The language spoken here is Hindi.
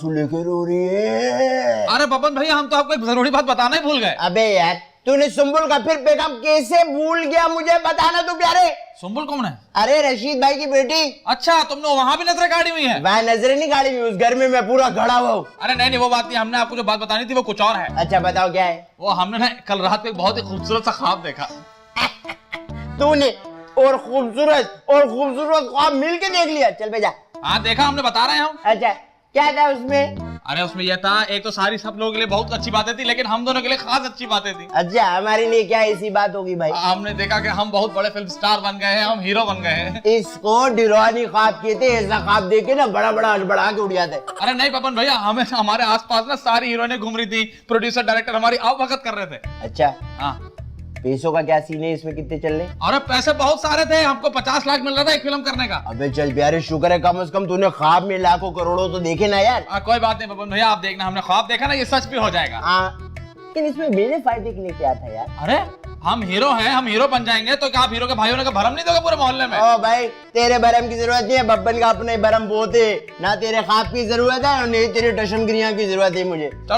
लेके रो रही है। अरे बबन भैया हम तो आपको एक जरूरी बात बताना ही भूल गए। अबे यार तूने सुम्बुल का फिर पैगाम कैसे भूल गया, मुझे बताना तू प्यारे। सुम्बुल कौन है? अरे रशीद भाई की बेटी। अच्छा तुमने वहां भी नजरें गाड़ी हुई है? वह नजरें नहीं गाड़ी हुई, उस घर में मैं पूरा खड़ा हुआ हूँ। अरे नहीं नहीं वो बात नहीं, हमने आपको जो बात बतानी थी वो कुछ और है। अच्छा बताओ क्या है। वो हमने ना कल रात को एक बहुत ही खूबसूरत सा ख्वाब देखा। तूने और खूबसूरत ख्वाब मिल के देख लिया। चल बेजा। हाँ देखा हमने, बता रहे हैं हम। अच्छा क्या था उसमें? अरे उसमें यह था, एक तो सारी सब लोगों के लिए बहुत अच्छी बातें थी, लेकिन हम दोनों के लिए खास अच्छी बातें थी। अच्छा हमारे लिए क्या ऐसी बात होगी भाई? हमने देखा कि हम बहुत बड़े फिल्म स्टार बन गए हैं, हम हीरो बन गए हैं। इसको डिरवानी ख्वाब कहते, ऐसा ख्वाब देख के ना बड़ा बड़ा के उड़ जाते। अरे नहीं पवन भैया, हमें हमारे आसपास ना सारी हीरोइनें घूम रही थी, प्रोड्यूसर डायरेक्टर हमारी आवभगत कर रहे थे। अच्छा हाँ पैसों का क्या सीन है इसमें, कितने चल रहे? अरे पैसे बहुत सारे थे, हमको 50 लाख मिल रहा था एक फिल्म करने का। अबे चल प्यारे, शुक्र है कम से कम तूने ख्वाब में लाखों करोड़ों तो देखे ना यार। कोई बात नहीं पवन भैया, आप देखना, हमने ख्वाब देखा ना, ये सच भी हो जाएगा। हाँ लेकिन इसमें मेरे फायदे के लिए क्या था यार? अरे हम हीरो हैं, हम हीरो बन जाएंगे तो क्या आप हीरो के भाई होने का भरम नहीं दोगे पूरे मोहल्ले में? ओ भाई तेरे भरम की जरूरत नहीं है, बब्बन का अपने भरम बहुत है ना। तेरे ख्वाब की जरूरत है और नहीं तेरी टशमगिरियां की जरूरत है मुझे। चलो